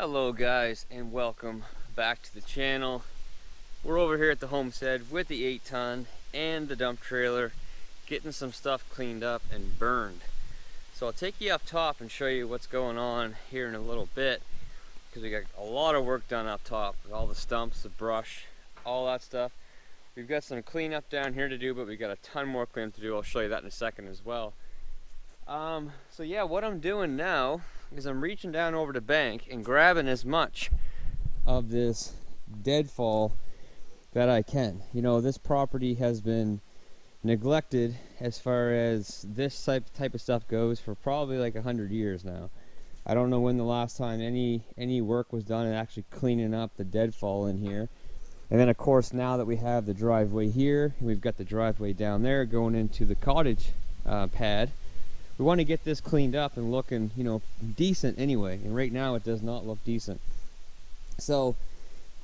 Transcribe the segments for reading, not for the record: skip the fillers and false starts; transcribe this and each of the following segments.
Hello guys, and welcome back to the channel. We're over here at the Homestead with the 8-ton and the dump trailer, getting some stuff cleaned up and burned. So I'll take you up top and show you what's going on here in a little bit, because we got a lot of work done up top with all the stumps, the brush, all that stuff. We've got some cleanup down here to do, but we got a ton more cleanup to do. I'll show you that in a second as well. So yeah, what I'm doing now is I'm reaching down over the bank and grabbing as much of this deadfall that I can. You know, this property has been neglected as far as this type of stuff goes for probably like 100 years now. I don't know when the last time any work was done at actually cleaning up the deadfall in here. And then of course, now that we have the driveway here, we've got the driveway down there going into the cottage pad. We want to get this cleaned up and looking, you know, decent anyway. And right now it does not look decent. So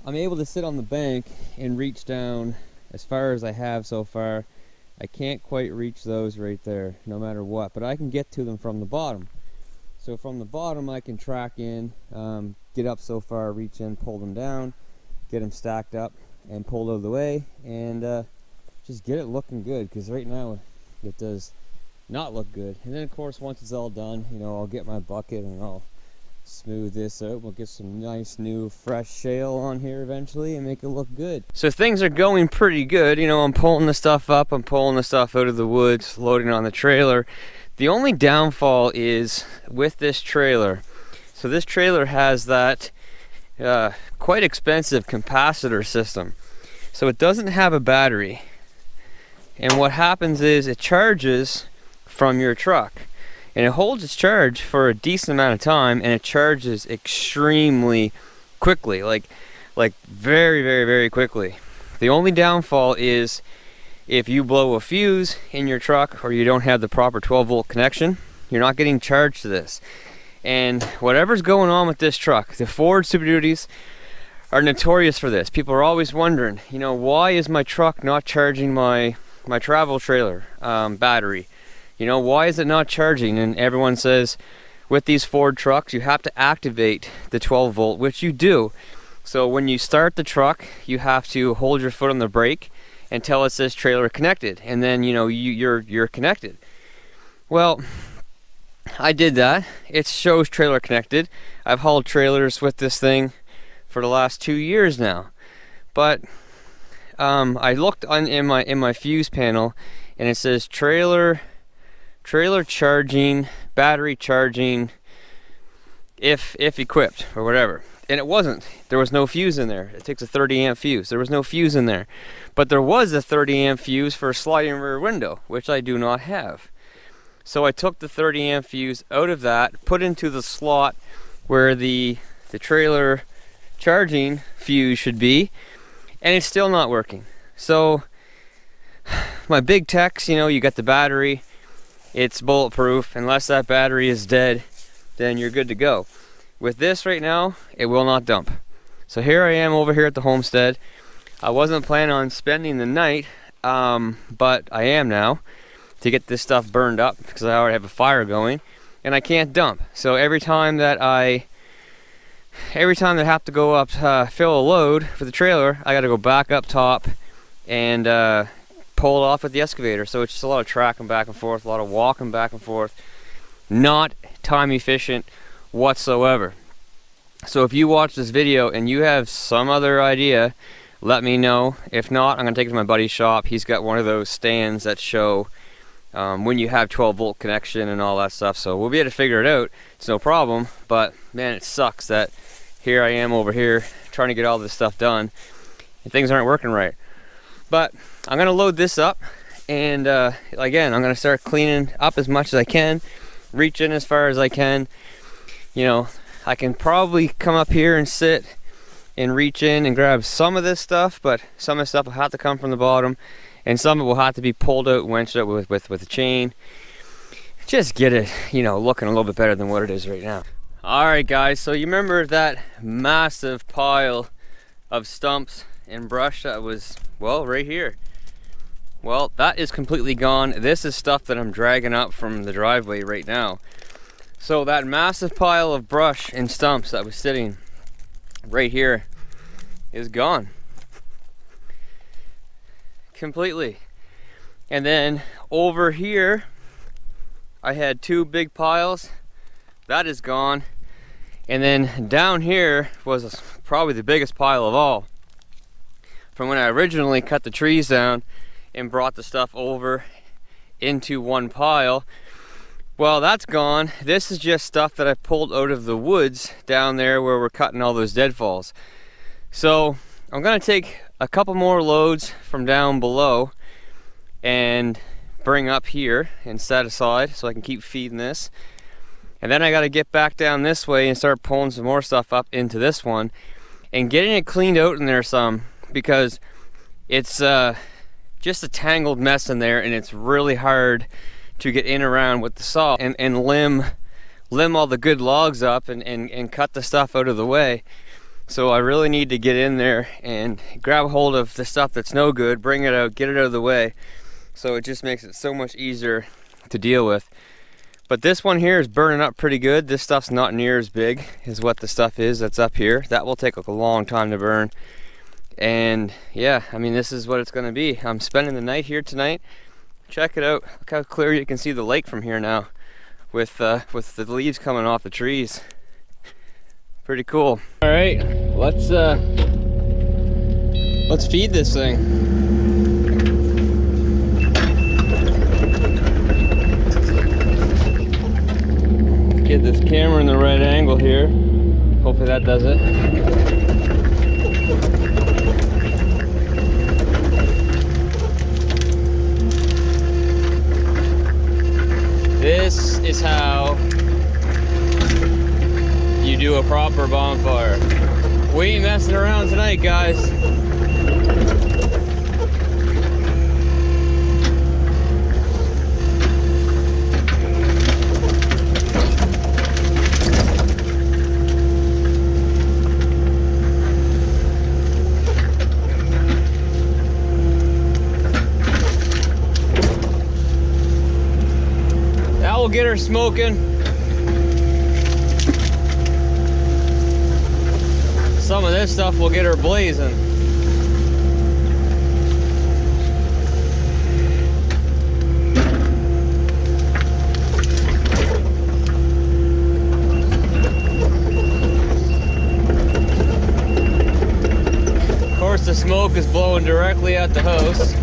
I'm able to sit on the bank and reach down as far as I have so far. I can't quite reach those right there, no matter what, but I can get to them from the bottom. So from the bottom I can track in, get up so far, reach in, pull them down, get them stacked up and pulled out of the way, and just get it looking good, because right now it does not look good. And then of course, once it's all done, you know, I'll get my bucket and I'll smooth this out. We'll get some nice new fresh shale on here eventually and make it look good. So things are going pretty good. You know, I'm pulling the stuff up, I'm pulling the stuff out of the woods, loading on the trailer. The only downfall is with this trailer. So this trailer has that quite expensive capacitor system. So it doesn't have a battery. And what happens is it charges from your truck, and it holds its charge for a decent amount of time, and it charges extremely quickly, like very quickly. The only downfall is if you blow a fuse in your truck or you don't have the proper 12-volt connection, you're not getting charged to this. And whatever's going on with this truck, the Ford Super Duties are notorious for this. People are always wondering, you know, why is my truck not charging my travel trailer battery? You know, why is it not charging? And everyone says with these Ford trucks, you have to activate the 12 volt, which you do. So when you start the truck, you have to hold your foot on the brake until it says trailer connected. And then, you know, you're connected. Well, I did that. It shows trailer connected. I've hauled trailers with this thing for the last 2 years now. But I looked in my fuse panel, and it says trailer charging, battery charging, if equipped or whatever. And it wasn't. There was no fuse in there. It takes a 30 amp fuse. There was no fuse in there. But there was a 30 amp fuse for a sliding rear window, which I do not have. So I took the 30 amp fuse out of that, put into the slot where the trailer charging fuse should be, and it's still not working. So my big techs, you know, you got the battery, it's bulletproof. Unless that battery is dead, then you're good to go. With this right now, it will not dump. So here I am over here at the Homestead. I wasn't planning on spending the night, but I am now, to get this stuff burned up, because I already have a fire going and I can't dump. So every time that I have to go up, fill a load for the trailer, I got to go back up top and pull it off with the excavator. So it's just a lot of tracking back and forth, a lot of walking back and forth. Not time efficient whatsoever. So if you watch this video and you have some other idea, let me know. If not, I'm going to take it to my buddy's shop. He's got one of those stands that show when you have 12 volt connection and all that stuff. So we'll be able to figure it out. It's no problem. But man, it sucks that here I am over here trying to get all this stuff done and things aren't working right. But I'm gonna load this up, and again, I'm gonna start cleaning up as much as I can, reach in as far as I can. You know, I can probably come up here and sit and reach in and grab some of this stuff, but some of the stuff will have to come from the bottom, and some of it will have to be pulled out, winched out with a chain. Just get it, you know, looking a little bit better than what it is right now. All right, guys. So you remember that massive pile of stumps and brush that was, well, right here? Well, that is completely gone. This is stuff that I'm dragging up from the driveway right now. So that massive pile of brush and stumps that was sitting right here is gone completely. And then over here I had 2 big piles. That is gone. And then down here was probably the biggest pile of all. From when I originally cut the trees down and brought the stuff over into one pile. Well, that's gone. This is just stuff that I pulled out of the woods down there where we're cutting all those deadfalls. So I'm gonna take a couple more loads from down below and bring up here and set aside so I can keep feeding this. And then I got to get back down this way and start pulling some more stuff up into this one and getting it cleaned out in there some, because it's just a tangled mess in there, and it's really hard to get in around with the saw and limb all the good logs up and cut the stuff out of the way. So I really need to get in there and grab a hold of the stuff that's no good, bring it out, get it out of the way. So it just makes it so much easier to deal with. But this one here is burning up pretty good. This stuff's not near as big as what the stuff is that's up here. That will take a long time to burn. And yeah, I mean, this is what it's gonna be. I'm spending the night here tonight. Check it out. Look how clear you can see the lake from here now with the leaves coming off the trees. Pretty cool. All right, let's feed this thing. Get this camera in the right angle here. Hopefully that does it. This is how you do a proper bonfire. We ain't messing around tonight, guys. We'll get her smoking. Some of this stuff will get her blazing. Of course, the smoke is blowing directly at the house.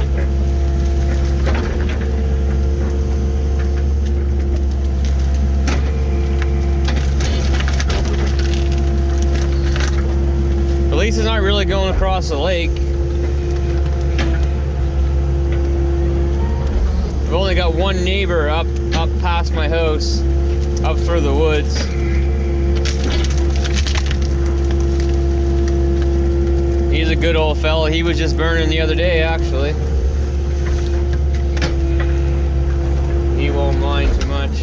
At least it's not really going across the lake. I've only got one neighbor up past my house, up through the woods. He's a good old fella. He was just burning the other day, actually. He won't mind too much.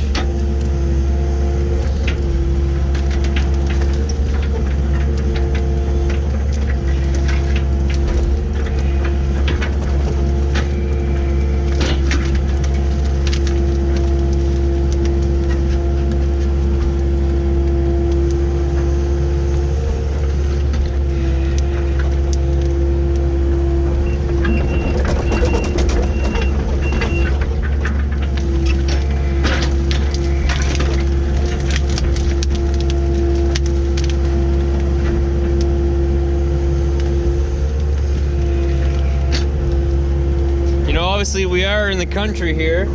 Obviously, we are in the country here.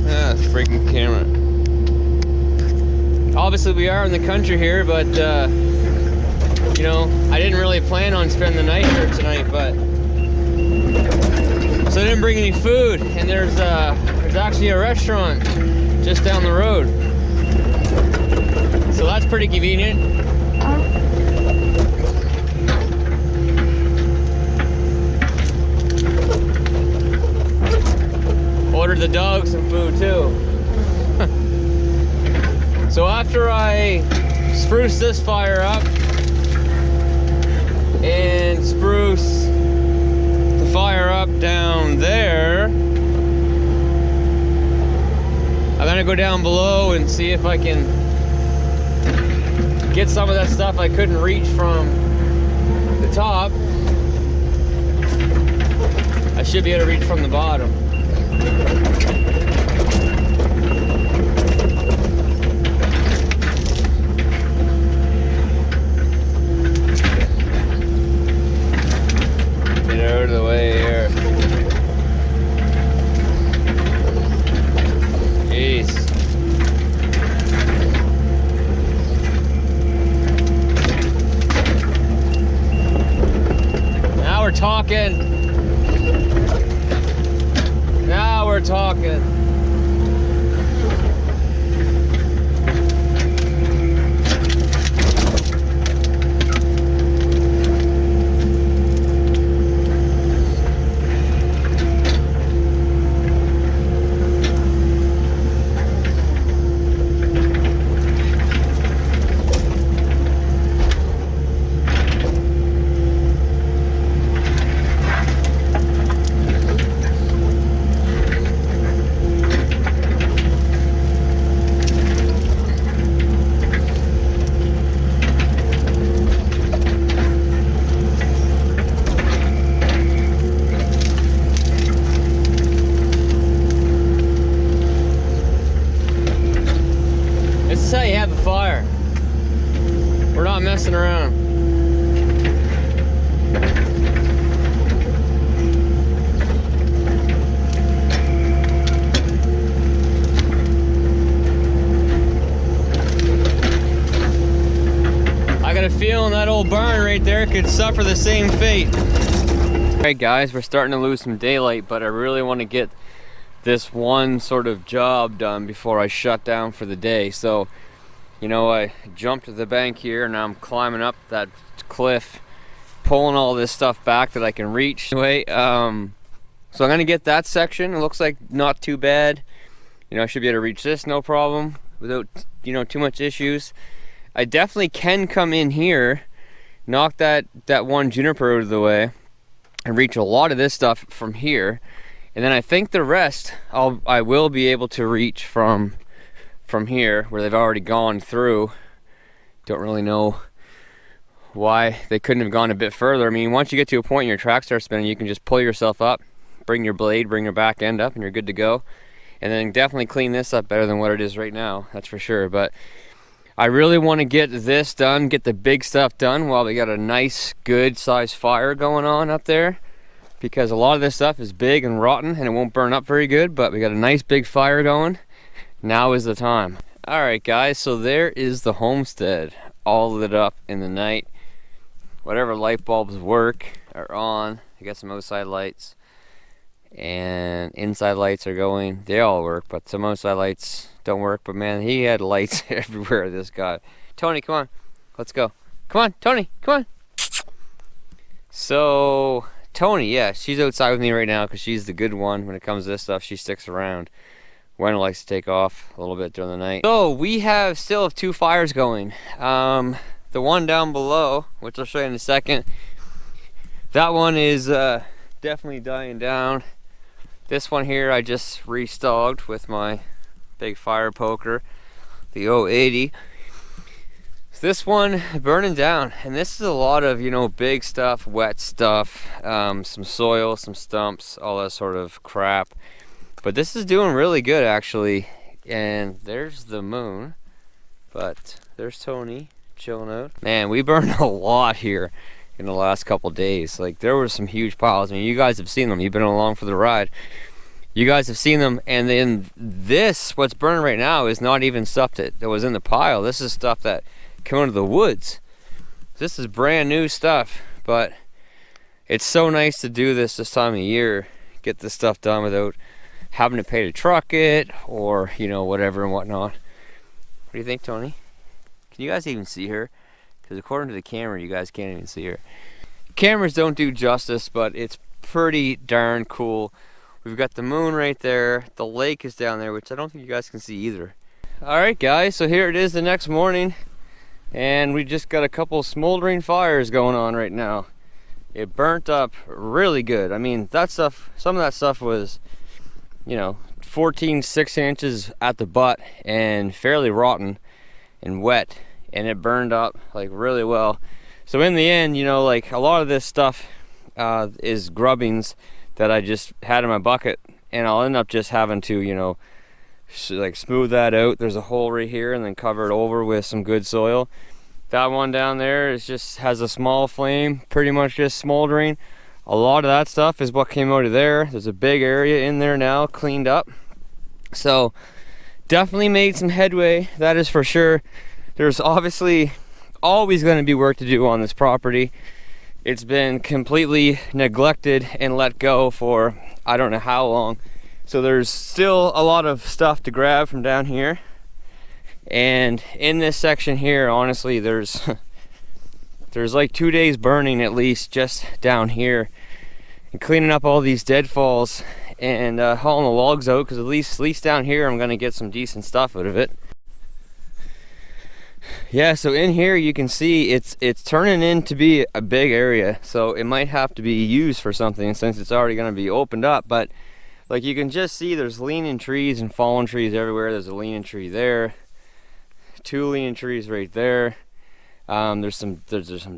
Ah, freaking camera. Obviously, we are in the country here, but you know, I didn't really plan on spending the night here tonight, but so I didn't bring any food. And there's actually a restaurant just down the road, so that's pretty convenient. Ordered the dog some food too. So after I spruce this fire up and spruce the fire up down there, I'm gonna go down below and see if I can get some of that stuff I couldn't reach from the top. I should be able to reach from the bottom. Get out of the way here. Jeez. Now we're talking. Now we're talking. How you have a fire. We're not messing around. I got a feeling that old barn right there could suffer the same fate. Alright guys, we're starting to lose some daylight, but I really want to get this one sort of job done before I shut down for the day. So, you know, I jumped to the bank here and now I'm climbing up that cliff, pulling all this stuff back that I can reach. Anyway, so I'm gonna get that section. It looks like not too bad. You know, I should be able to reach this no problem without, you know, too much issues. I definitely can come in here, knock that one juniper out of the way, and reach a lot of this stuff from here. And then I think the rest I will be able to reach from here where they've already gone through. Don't really know why they couldn't have gone a bit further. I mean, once you get to a point and your track starts spinning, you can just pull yourself up, bring your blade, bring your back end up, and you're good to go. And then definitely clean this up better than what it is right now, that's for sure. But I really want to get this done, get the big stuff done while we got a nice, good size fire going on up there. Because a lot of this stuff is big and rotten and it won't burn up very good, but we got a nice big fire going. Now is the time. Alright guys, so there is the homestead, all lit up in the night. Whatever light bulbs work are on. I got some outside lights and inside lights are going. They all work, but some outside lights don't work. But man, he had lights everywhere, this guy. Tony, come on, let's go. Come on, Tony, come on. So Tony, yeah, she's outside with me right now because she's the good one when it comes to this stuff. She sticks around. Gwen likes to take off a little bit during the night. So we still have two fires going. The one down below, which I'll show you in a second, that one is definitely dying down. This one here I just restogged with my big fire poker, the 080. This one burning down, and this is a lot of, you know, big stuff, wet stuff, some soil, some stumps, all that sort of crap. But this is doing really good actually. And there's the moon, but there's Tony chilling out. Man, we burned a lot here in the last couple days. Like, there were some huge piles. I mean, you guys have seen them. You've been along for the ride. You guys have seen them. And then this, what's burning right now, is not even stuff that was in the pile. This is stuff that came out of the woods. This is brand new stuff, but it's so nice to do this time of year, get this stuff done without having to pay to truck it or, you know, whatever and whatnot. What do you think, Tony? Can you guys even see her? Because according to the camera, you guys can't even see her. Cameras don't do justice, but it's pretty darn cool. We've got the moon right there. The lake is down there, which I don't think you guys can see either. Alright guys, so here it is the next morning. And we just got a couple smoldering fires going on right now. It burnt up really good. I mean, that stuff, some of that stuff was, you know, 16 inches at the butt and fairly rotten and wet. and it burned up like really well. So in the end, you know, like a lot of this stuff is grubbings that I just had in my bucket, and I'll end up just having to, you know, like smooth that out. There's a hole right here, and then cover it over with some good soil. That one down there is just has a small flame, pretty much just smoldering. A lot of that stuff is what came out of there. There's a big area in there now, cleaned up. So definitely made some headway, that is for sure. There's obviously always going to be work to do on this property. It's been completely neglected and let go for I don't know how long. So there's still a lot of stuff to grab from down here. And in this section here, honestly, there's like 2 days burning at least just down here, and cleaning up all these deadfalls and hauling the logs out, because at least down here I'm gonna get some decent stuff out of it. Yeah, so in here you can see it's turning in to be a big area, so it might have to be used for something since it's already gonna be opened up. But like you can just see there's leaning trees and fallen trees everywhere. There's a leaning tree there, 2 leaning trees right there. There's some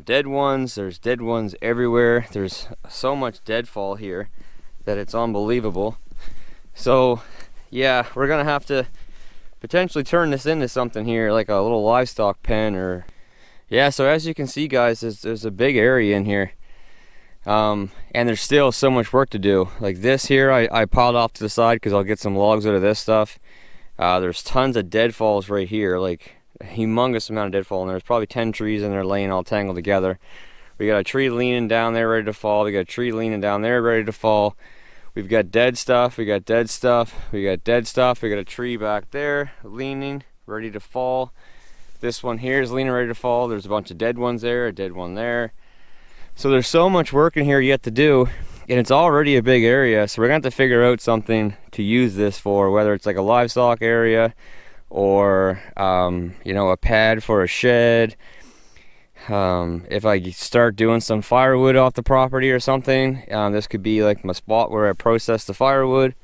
dead ones. There's dead ones everywhere. There's so much deadfall here that it's unbelievable. So yeah, we're gonna have to potentially turn this into something here, like a little livestock pen. Or yeah, so as you can see guys, there's a big area in here, and there's still so much work to do. Like this here, I piled off to the side because I'll get some logs out of this stuff. There's tons of deadfalls right here, like a humongous amount of deadfall, and there's probably 10 trees in there laying all tangled together. We got a tree leaning down there ready to fall. We got a tree leaning down there ready to fall. We've got dead stuff. We got dead stuff. We got dead stuff. We got a tree back there leaning ready to fall. This one here is leaning ready to fall. There's a bunch of dead ones there, a dead one there. So there's so much work in here yet to do, and it's already a big area. So we're gonna have to figure out something to use this for, whether it's like a livestock area or you know, a pad for a shed. If I start doing some firewood off the property or something, this could be like my spot where I process the firewood.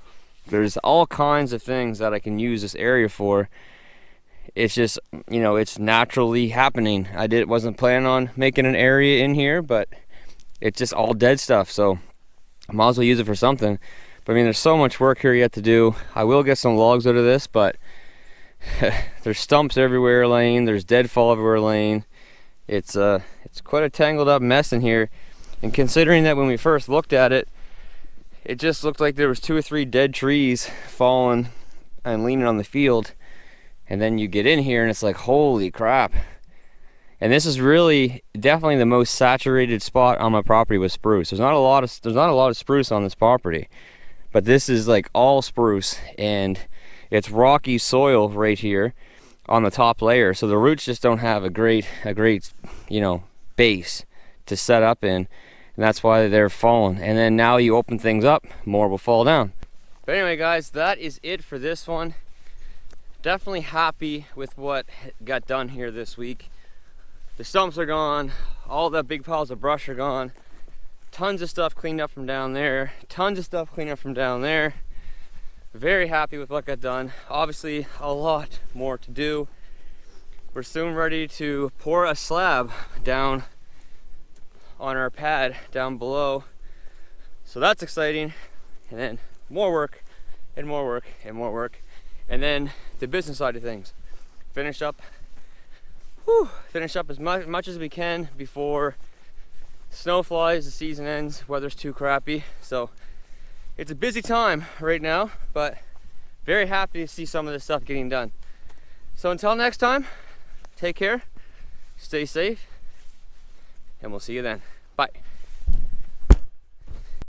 There's all kinds of things that I can use this area for. It's just, you know, it's naturally happening. Wasn't planning on making an area in here, but it's just all dead stuff, so I might as well use it for something. But I mean, there's so much work here yet to do. I will get some logs out of this, but there's stumps everywhere laying, there's deadfall everywhere laying. It's quite a tangled up mess in here. And considering that when we first looked at it, it just looked like there was 2 or 3 dead trees falling and leaning on the field, and then you get in here and it's like, holy crap. And this is really definitely the most saturated spot on my property with spruce. There's not a lot of spruce on this property, but this is like all spruce, and it's rocky soil right here on the top layer, so the roots just don't have a great you know, base to set up in, and that's why they're falling. And then now you open things up, more will fall down. But anyway guys, that is it for this one. Definitely happy with what got done here this week. The stumps are gone, all the big piles of brush are gone, tons of stuff cleaned up from down there, tons of stuff cleaned up from down there. Very happy with what got done. Obviously a lot more to do. We're soon ready to pour a slab down on our pad down below, so that's exciting. And then more work and more work and more work, and then the business side of things. Finish up as much as we can before snow flies, the season ends, weather's too crappy. So it's a busy time right now, but very happy to see some of this stuff getting done. So until next time, take care, stay safe, and we'll see you then. Bye.